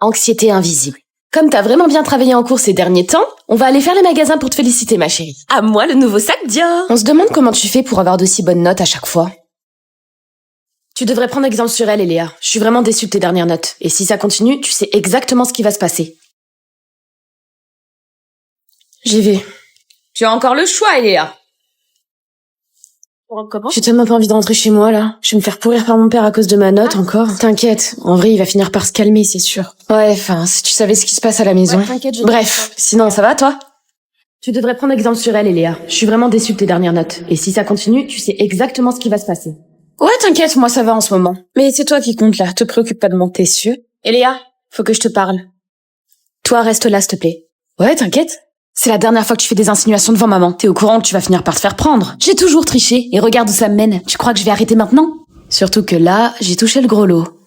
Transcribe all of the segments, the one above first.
Anxiété invisible. Comme t'as vraiment bien travaillé en cours ces derniers temps, on va aller faire les magasins pour te féliciter, ma chérie. À moi le nouveau sac Dior. On se demande comment tu fais pour avoir d'aussi bonnes notes à chaque fois. Tu devrais prendre exemple sur elle, Eléa. Je suis vraiment déçue de tes dernières notes. Et si ça continue, tu sais exactement ce qui va se passer. J'y vais. Tu as encore le choix, Eléa. Comment ? J'ai tellement pas envie de rentrer chez moi, là. Je vais me faire pourrir par mon père à cause de ma note, encore. T'inquiète, en vrai, il va finir par se calmer, c'est sûr. Ouais, enfin, si tu savais ce qui se passe à la maison. Ouais, t'inquiète, bref, sinon, ça va, toi ? Tu devrais prendre exemple sur elle, Eléa. Je suis vraiment déçue de tes dernières notes. Et si ça continue, tu sais exactement ce qui va se passer. Ouais, t'inquiète, moi ça va en ce moment. Mais c'est toi qui compte, là. Te préoccupe pas de mon t'es sûr ? Eléa, faut que je te parle. Toi, reste là, s'il te plaît. Ouais, t'inquiète. C'est la dernière fois que tu fais des insinuations devant maman. T'es au courant que tu vas finir par te faire prendre. J'ai toujours triché, et regarde où ça me mène. Tu crois que je vais arrêter maintenant ? Surtout que là, j'ai touché le gros lot.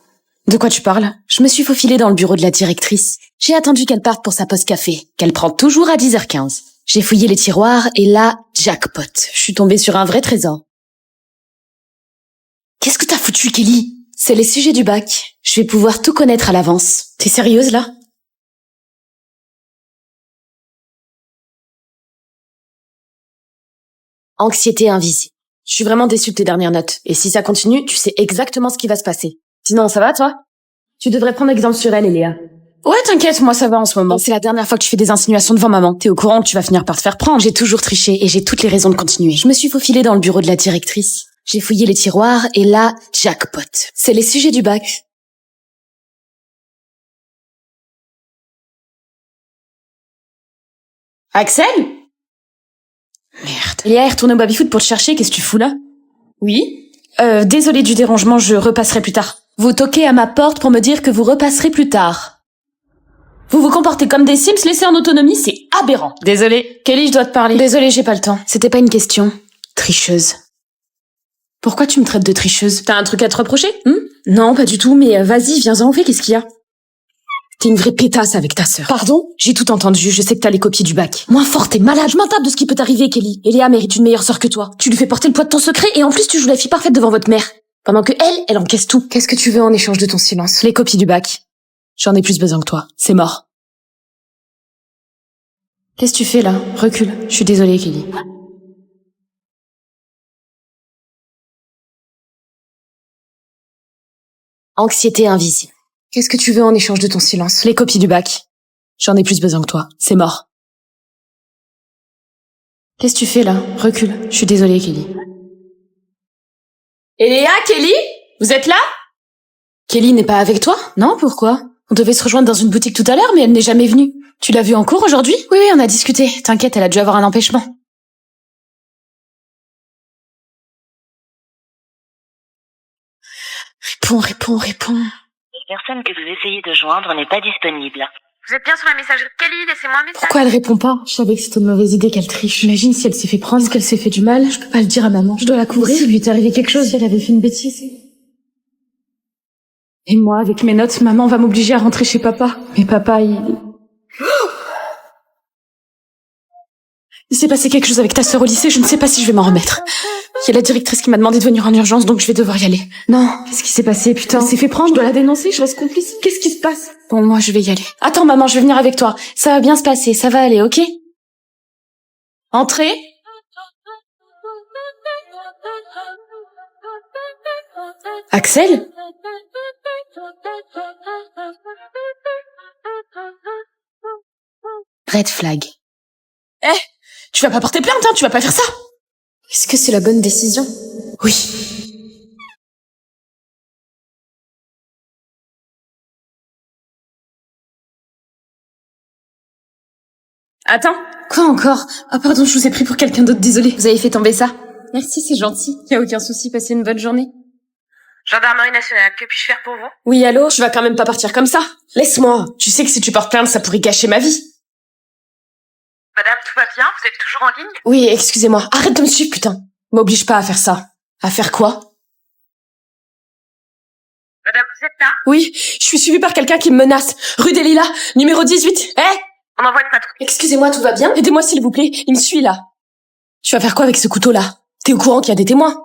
De quoi tu parles ? Je me suis faufilée dans le bureau de la directrice. J'ai attendu qu'elle parte pour sa pause café, qu'elle prend toujours à 10h15. J'ai fouillé les tiroirs, et là, jackpot. Je suis tombée sur un vrai trésor. Qu'est-ce que t'as foutu, Kelly ? C'est les sujets du bac. Je vais pouvoir tout connaître à l'avance. T'es sérieuse, là ? Anxiété invisible. Je suis vraiment déçue de tes dernières notes. Et si ça continue, tu sais exactement ce qui va se passer. Sinon, ça va, toi ? Tu devrais prendre exemple sur elle, Eléa. Ouais, t'inquiète, moi ça va en ce moment. C'est la dernière fois que tu fais des insinuations devant maman. T'es au courant que tu vas finir par te faire prendre. J'ai toujours triché et j'ai toutes les raisons de continuer. Je me suis faufilée dans le bureau de la directrice. J'ai fouillé les tiroirs et là, jackpot. C'est les sujets du bac. Axel ? Merde. Léa est retournée au baby-foot pour te chercher, qu'est-ce que tu fous là ? Oui ? Désolée du dérangement, je repasserai plus tard. Vous toquez à ma porte pour me dire que vous repasserez plus tard. Vous vous comportez comme des Sims laissés en autonomie, c'est aberrant. Désolée. Kelly, je dois te parler. Désolée, j'ai pas le temps. C'était pas une question. Tricheuse. Pourquoi tu me traites de tricheuse ? T'as un truc à te reprocher ? Non, pas du tout, mais vas-y, viens-en, fais, qu'est-ce qu'il y a ? T'es une vraie pétasse avec ta sœur. Pardon ? J'ai tout entendu, je sais que t'as les copies du bac. Moins fort, t'es malade, je m'en tape de ce qui peut t'arriver, Kelly. Eléa mérite une meilleure sœur que toi. Tu lui fais porter le poids de ton secret et en plus tu joues la fille parfaite devant votre mère. Pendant que elle encaisse tout. Qu'est-ce que tu veux en échange de ton silence ? Les copies du bac. J'en ai plus besoin que toi. C'est mort. Qu'est-ce que tu fais là ? Recule. Je suis désolée, Kelly. Anxiété invisible. Qu'est-ce que tu veux en échange de ton silence ? Les copies du bac. J'en ai plus besoin que toi. C'est mort. Qu'est-ce que tu fais là ? Recule. Je suis désolée, Kelly. Eléa, Kelly ? Vous êtes là ? Kelly n'est pas avec toi ? Non, pourquoi ? On devait se rejoindre dans une boutique tout à l'heure, mais elle n'est jamais venue. Tu l'as vue en cours aujourd'hui ? Oui, on a discuté. T'inquiète, elle a dû avoir un empêchement. Réponds. La personne que vous essayez de joindre n'est pas disponible. Vous êtes bien sur la messagerie de Kelly, laissez-moi un message. Pourquoi elle répond pas ? Je savais que c'était une mauvaise idée qu'elle triche. J'imagine si elle s'est fait prendre, qu'elle s'est fait du mal. Je peux pas le dire à maman. Je dois la couvrir. Si lui est arrivé quelque chose, si elle avait fait une bêtise. Et moi, avec mes notes, maman va m'obliger à rentrer chez papa. Mais papa, Il s'est passé quelque chose avec ta sœur au lycée, je ne sais pas si je vais m'en remettre. Il y a la directrice qui m'a demandé de venir en urgence, donc je vais devoir y aller. Non, qu'est-ce qui s'est passé, putain ? Elle s'est fait prendre, je dois la dénoncer, je reste complice. Qu'est-ce qui se passe ? Bon, moi, je vais y aller. Attends, maman, je vais venir avec toi. Ça va bien se passer, ça va aller, ok ? Entrez. Axel ? Red flag. Tu vas pas porter plainte, hein, tu vas pas faire ça. Est-ce que c'est la bonne décision ? Oui. Attends. Quoi encore ? Ah pardon, je vous ai pris pour quelqu'un d'autre, désolé. Vous avez fait tomber ça ? Merci, c'est gentil. Y a aucun souci, passez une bonne journée. Gendarmerie nationale, que puis-je faire pour vous ? Oui, allô ? Je vais quand même pas partir comme ça. Laisse-moi. Tu sais que si tu portes plainte, ça pourrait gâcher ma vie. Madame, tout va bien ? Vous êtes toujours en ligne ? Oui, excusez-moi. Arrête de me suivre, putain. M'oblige pas à faire ça. À faire quoi ? Madame, vous êtes là ? Oui, je suis suivie par quelqu'un qui me menace. Rue des Lilas, numéro 18. On envoie une patrouille. Excusez-moi, tout va bien ? Aidez-moi s'il vous plaît, il me suit là. Tu vas faire quoi avec ce couteau-là ? T'es au courant qu'il y a des témoins ?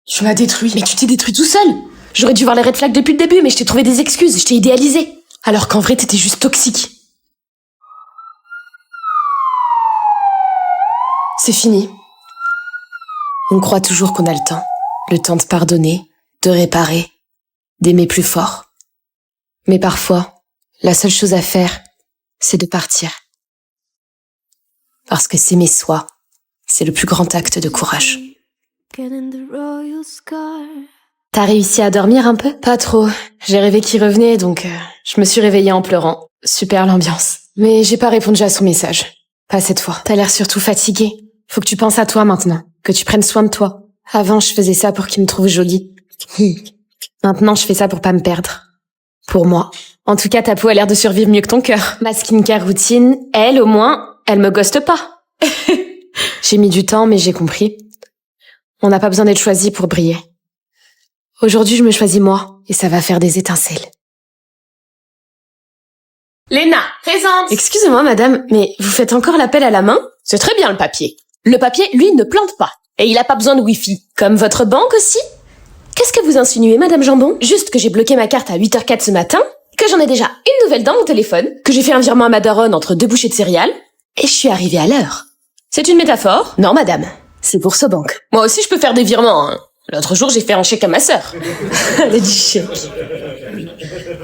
Tu m'as détruit. Mais tu t'es détruit tout seul. J'aurais dû voir les red flags depuis le début, mais je t'ai trouvé des excuses, je t'ai idéalisé. Alors qu'en vrai, t'étais juste toxique. C'est fini. On croit toujours qu'on a le temps de pardonner, de réparer, d'aimer plus fort. Mais parfois, la seule chose à faire, c'est de partir. Parce que s'aimer soi, c'est le plus grand acte de courage. T'as réussi à dormir un peu? Pas trop. J'ai rêvé qu'il revenait, donc je me suis réveillée en pleurant. Super l'ambiance. Mais j'ai pas répondu à son message. Pas cette fois. T'as l'air surtout fatiguée. Faut que tu penses à toi maintenant. Que tu prennes soin de toi. Avant, je faisais ça pour qu'il me trouve jolie. Maintenant, je fais ça pour pas me perdre. Pour moi. En tout cas, ta peau a l'air de survivre mieux que ton cœur. Ma skincare routine, elle, au moins, elle me ghoste pas. J'ai mis du temps, mais j'ai compris. On n'a pas besoin d'être choisi pour briller. Aujourd'hui, je me choisis moi, et ça va faire des étincelles. Léna, présente. Excusez-moi, madame, mais vous faites encore l'appel à la main? C'est très bien le papier. Le papier, lui, ne plante pas. Et il a pas besoin de Wi-Fi. Comme votre banque aussi? Qu'est-ce que vous insinuez, madame Jambon? Juste que j'ai bloqué ma carte à 8h04 ce matin, que j'en ai déjà une nouvelle dans mon téléphone, que j'ai fait un virement à ma daronne entre 2 bouchées de céréales, et je suis arrivée à l'heure. C'est une métaphore? Non, madame. C'est pour ce banque. Moi aussi, je peux faire des virements, hein. L'autre jour, j'ai fait un chèque à ma sœur. Elle a dit chèque.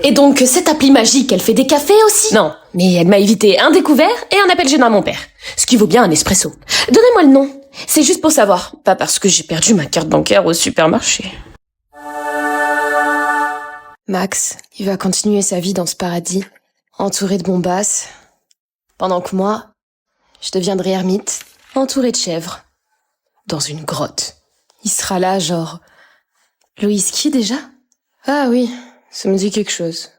Et donc, cette appli magique, elle fait des cafés aussi? Non, mais elle m'a évité un découvert et un appel gênant à mon père. Ce qui vaut bien un espresso. Donnez-moi le nom. C'est juste pour savoir. Pas parce que j'ai perdu ma carte bancaire au supermarché. Max, il va continuer sa vie dans ce paradis, entouré de bombasses, pendant que moi, je deviendrai ermite, entouré de chèvres, dans une grotte. Il sera là, genre... Le whisky, déjà? Ah oui, ça me dit quelque chose.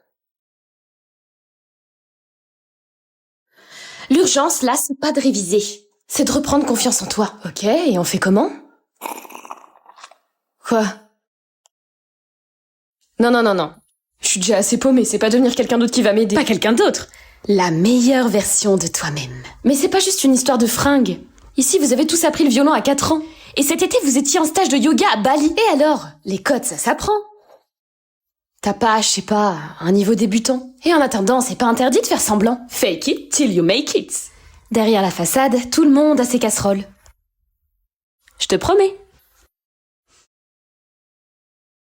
L'urgence, là, c'est pas de réviser. C'est de reprendre confiance en toi. Ok, et on fait comment? Quoi? Non. Je suis déjà assez paumée, c'est pas devenir quelqu'un d'autre qui va m'aider. Pas quelqu'un d'autre. La meilleure version de toi-même. Mais c'est pas juste une histoire de fringues. Ici, vous avez tous appris le violon à 4 ans. Et cet été, vous étiez en stage de yoga à Bali. Et alors? Les codes, ça s'apprend. T'as pas, je sais pas, un niveau débutant. Et en attendant, c'est pas interdit de faire semblant. Fake it till you make it. Derrière la façade, tout le monde a ses casseroles. Je te promets.